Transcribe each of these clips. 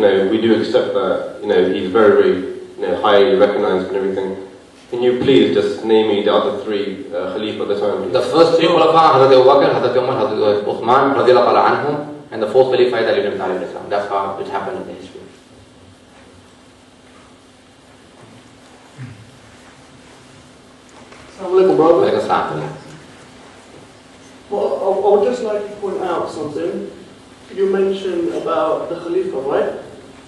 we do accept that, he's very, very, highly recognized and everything. Can you please just name me the other three Khalifa at the time? The first three Khulafa, Hazrat Abu Bakr, Hazrat Umar, Hazrat Uthman, radiallahu anhum, and the fourth Khalifa is Ali ibn Talib Islam. That's how it happened in the history. Assalamu alaikum, brother. Assalam. Well, I would just like to point out something. You mentioned about the Khalifa, right?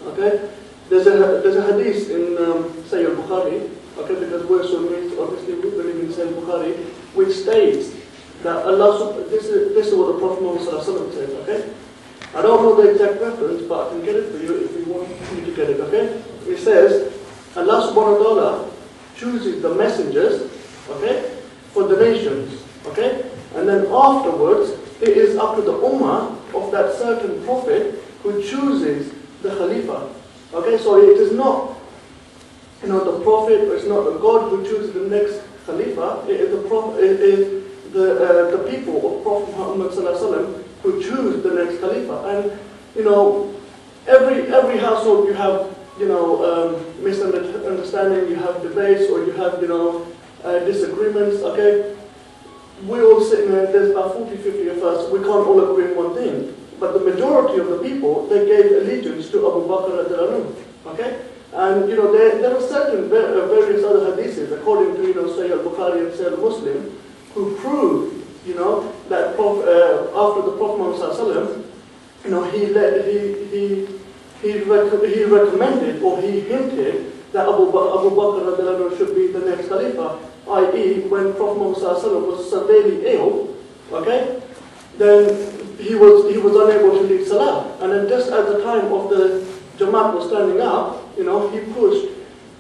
Okay? There's a hadith in Sayyid Bukhari, okay, because we're Sunnis, obviously we believe in Sayyid Bukhari, which states that Allah, this is what the Prophet Muhammad says, okay? I don't know the exact reference, but I can get it for you if you want me to get it, okay? It says, Allah subhanahu wa ta'ala chooses the messengers, okay, for the nations, okay? And then afterwards, it is up to the ummah of that certain prophet who chooses the Khalifa. Okay, so it is not, the prophet, it's not the God who chooses the next Khalifa. It is the people of Prophet Muhammad sallallahu alaihi wasallam who choose the next Khalifa. And every household you have misunderstanding, you have debates, or you have disagreements. Okay, we all sitting there. There's about 40-50 of us. We can't all agree on one thing. But the majority of the people, they gave allegiance to Abu Bakr radiallahu anhu, okay? And there are certain various other hadiths, according to Sayyid al-Bukhari and Sayyid Muslim, who prove that after the Prophet Muhammad sallallahu alaihi wasallam, he recommended or he hinted that Abu Bakr radiallahu anhu should be the next Khalifa, i.e. when Prophet Muhammad sallallahu alaihi wasallam was severely ill, okay? Then he was unable to lead Salah. And then just at the time of the Jamaat was standing up, he pushed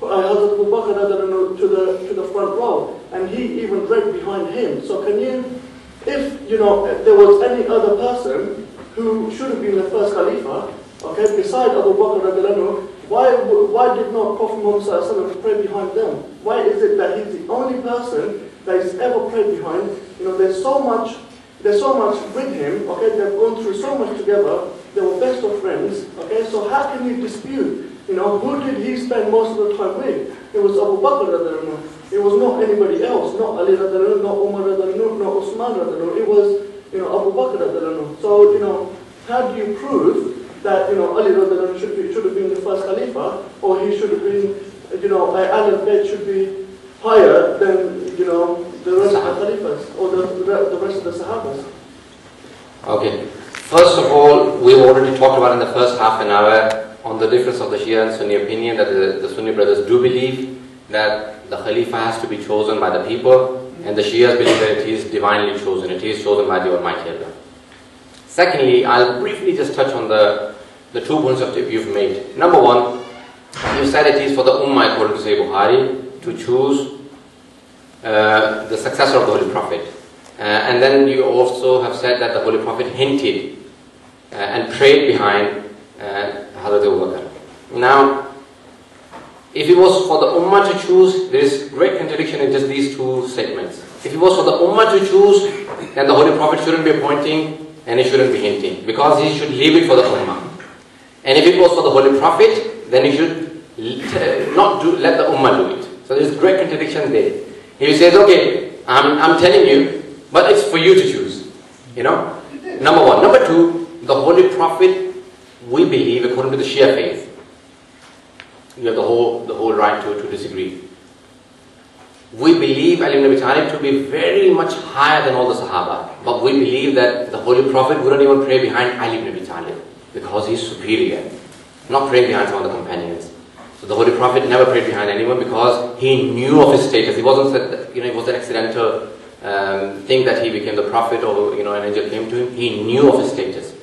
Hazrat Abu Bakr to the front row, and he even read behind him. So can you, if there was any other person who should have been the first Khalifa, okay, beside Abu Bakr, why did not Prophet Muhammad pray behind them? Why is it that he's the only person that is ever prayed behind? There's so much with him, okay, they've gone through so much together, they were best of friends, okay, so how can you dispute, who did he spend most of the time with? It was Abu Bakr radiallahu anhu. It was not anybody else, not Ali radiallahu anhu, not Umar radiallahu anhu, not Usman radiallahu anhu. It was, Abu Bakr radiallahu anhu. So, how do you prove that, Ali radiallahu anhu should have been the first Khalifa, or he should have been, Ahlul Bayt should be higher than, the rest of the Khalifas, or the rest of the Sahabas? Okay. First of all, we already talked about in the first half an hour on the difference of the Shia and Sunni opinion, that the Sunni brothers do believe that the Khalifa has to be chosen by the people, and the Shias believe that it is divinely chosen, it is chosen by the Almighty Allah. Secondly, I'll briefly just touch on the 2 points that you've made. Number one, you said it is for the Ummah, according to Sahih Bukhari, to choose the successor of the Holy Prophet. And then you also have said that the Holy Prophet hinted and prayed behind Hazrat Abu Bakr. Now, if it was for the Ummah to choose, there is great contradiction in just these two statements. If it was for the Ummah to choose, then the Holy Prophet shouldn't be appointing and he shouldn't be hinting, because he should leave it for the Ummah. And if it was for the Holy Prophet, then he should let the Ummah do it. So there is great contradiction there. If he says, okay, I'm telling you, but it's for you to choose. Number one. Number two, the Holy Prophet, we believe, according to the Shia faith, you have the whole right to disagree. We believe Ali ibn Abi Talib to be very much higher than all the Sahaba, but we believe that the Holy Prophet wouldn't even pray behind Ali ibn Abi Talib, because he's superior, not praying behind some of the companions. So the Holy Prophet never prayed behind anyone because he knew of his status. It wasn't that, it was an accidental thing that he became the Prophet, or an angel came to him. He knew of his status.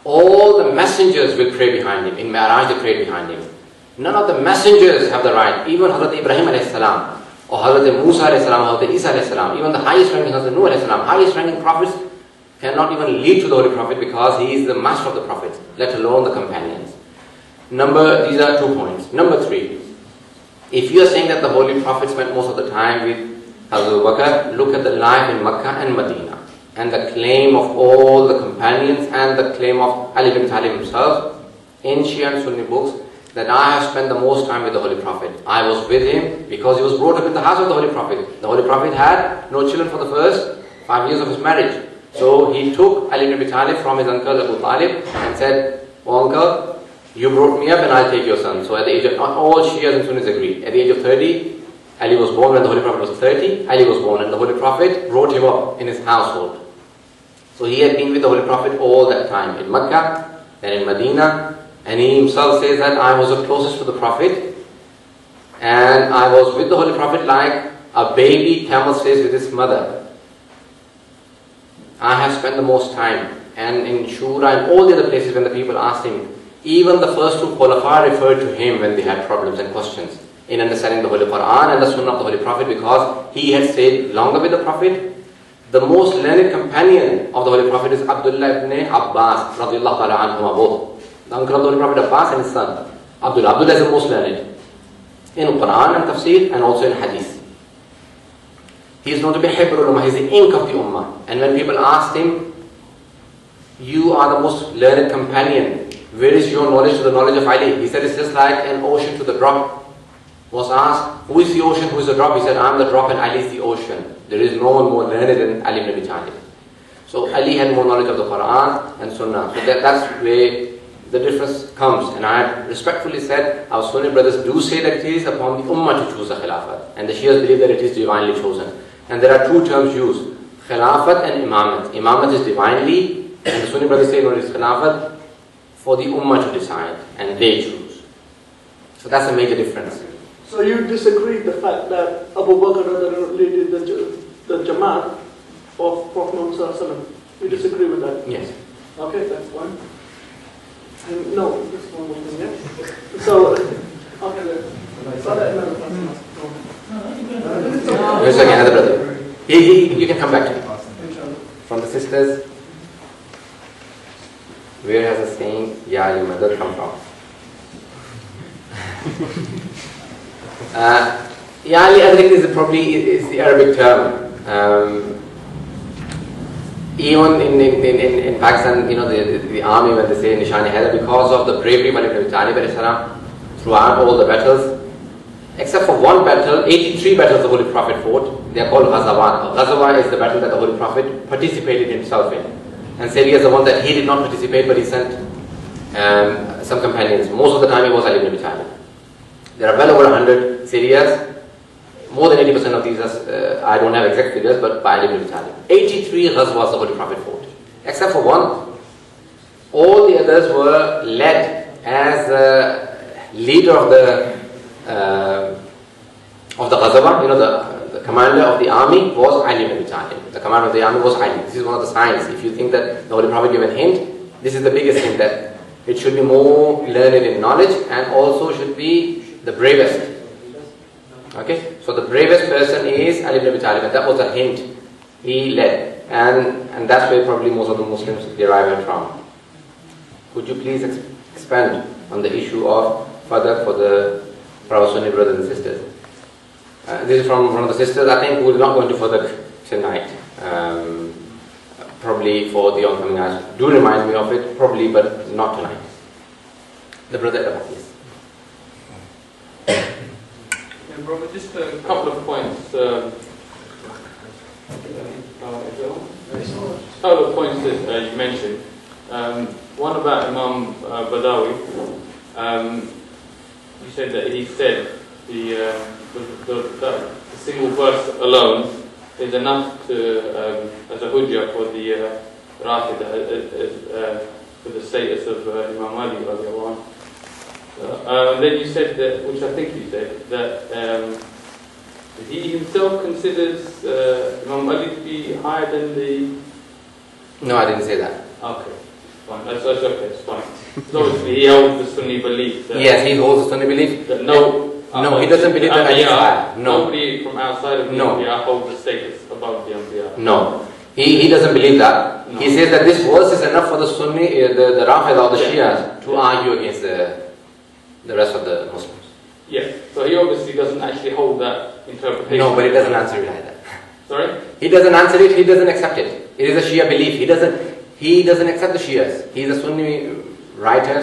All the messengers will pray behind him. In Mi'raj they prayed behind him. None of the messengers have the right. Even Hazrat Ibrahim alayhi salam, or Hazrat Musa alayhi salam, Hazrat Isa alayhi salam, even the highest ranking Hazrat Nuh alayhi salam, highest ranking prophets cannot even lead to the Holy Prophet, because he is the master of the prophets, let alone the companions. These are 2 points. Number 3, if you are saying that the Holy Prophet spent most of the time with Hazrat Abu Bakr, look at the life in Makkah and Medina, and the claim of all the companions and the claim of Ali ibn Talib himself. in Shia and Sunni books that I have spent the most time with the Holy Prophet. I was with him because he was brought up in the house of the Holy Prophet. The Holy Prophet had no children for the first 5 years of his marriage. So he took Ali ibn Abi Talib from his uncle Abu Talib and said, "Oh uncle, you brought me up and I'll take your son." So at the age of, not all Shias and Sunnis agree. At the age of 30, Ali was born. When the Holy Prophet was 30, Ali was born, and the Holy Prophet brought him up in his household. So he had been with the Holy Prophet all that time, in Mecca, then in Medina, and he himself says that I was the closest to the Prophet, and I was with the Holy Prophet like a baby camel stays with his mother. I have spent the most time, and in Shura and all the other places when the people asked him, even the first two Khulafa referred to him when they had problems and questions in understanding the Holy Quran and the Sunnah of the Holy Prophet, because he had stayed longer with the Prophet. The most learned companion of the Holy Prophet is Abdullah ibn Abbas radiallahu ta'ala anhuma, both. The uncle of the Holy Prophet Abbas and his son Abdullah. Abdullah is the most learned in Quran and Tafsir and also in Hadith. He is known to be Hibrul Ummah, he is the ink of the Ummah. And when people asked him, "You are the most learned companion, where is your knowledge to the knowledge of Ali?" He said, "It's just like an ocean to the drop." Was asked, "Who is the ocean, who is the drop?" He said, "I'm the drop and Ali is the ocean." There is no one more learned than Ali ibn Abi Talib. So Ali had more knowledge of the Quran and Sunnah. So that's where the difference comes. And I have respectfully said, our Sunni brothers do say that it is upon the Ummah to choose the Khilafat. And the Shias believe that it is divinely chosen. And there are two terms used, Khilafat and Imamat. Imamat is divinely, and the Sunni brothers say no, it is Khilafat for the Ummah to decide, and they choose. So that's a major difference. So you disagree with the fact that Abu Bakr led the Jamaat of Prophet Muhammad? You disagree with that? Yes. Okay, that's one. And no, this one was in there. So, okay then. Where's another brother? You can come back to me. From the sisters, where has the saying, "Ya your mother" come from? Ya Ali, I think is probably the Arabic term. Even in Pakistan, you know, the army, when they say Nishan-e-Haidar, because of the bravery of Ali ibn Abi Talib throughout all the battles, except for one battle, 83 battles the Holy Prophet fought. They are called Ghazawat. Ghazawat is the battle that the Holy Prophet participated himself in. And Syria is the one that he did not participate, but he sent some companions. Most of the time it was Ali ibn Abi Talib. There are well over 100 Syrias. More than 80% of these are, I don't have exact figures, but by Ali ibn Abi Talib. 83 Ghazwas the Holy Prophet fought. Except for one. All the others were led as the leader of the Ghazwa. You know, the commander of the army was Ali ibn Abi Talib. The commander of the army was Ali. This is one of the signs. If you think that the Holy Prophet gave a hint, this is the biggest hint, that it should be more learned in knowledge and also should be the bravest. Okay, so the bravest person is Ali ibn Abi Talib, and that was a hint he led, and that's where probably most of the Muslims derive it from. Could you please expand on the issue of further for our Sunni brothers and sisters? This is from one of the sisters. I think we're not going to further tonight. Probably for the oncoming hours. Do remind me of it, probably, but not tonight. The brother at the back, yes. Brother, just a couple of points. Couple of points that you mentioned. One about Imam Badawi. You said that he said the single verse alone is enough to as a hujjah for the Rafida, for the status of Imam Ali radiallahu anhu. Then you said that, which I think you said, that he himself considers Imam Ali to be higher than the... No, I didn't say that. Okay, fine. That's okay, it's fine. So obviously he holds the Sunni belief. Yes, he holds the Sunni belief. That he doesn't believe that Ali is higher. No. Nobody from outside of the Anbiya holds the status above the Anbiya. No. He doesn't believe that. No. He says that this verse is enough for the Sunni, the Rafida or the Shias to argue against the rest of the Muslims. Yeah, so he obviously doesn't actually hold that interpretation. No, but he doesn't answer it like that. Sorry? He doesn't answer it, he doesn't accept it. It is a Shia belief. He doesn't accept the Shias. He is a Sunni writer.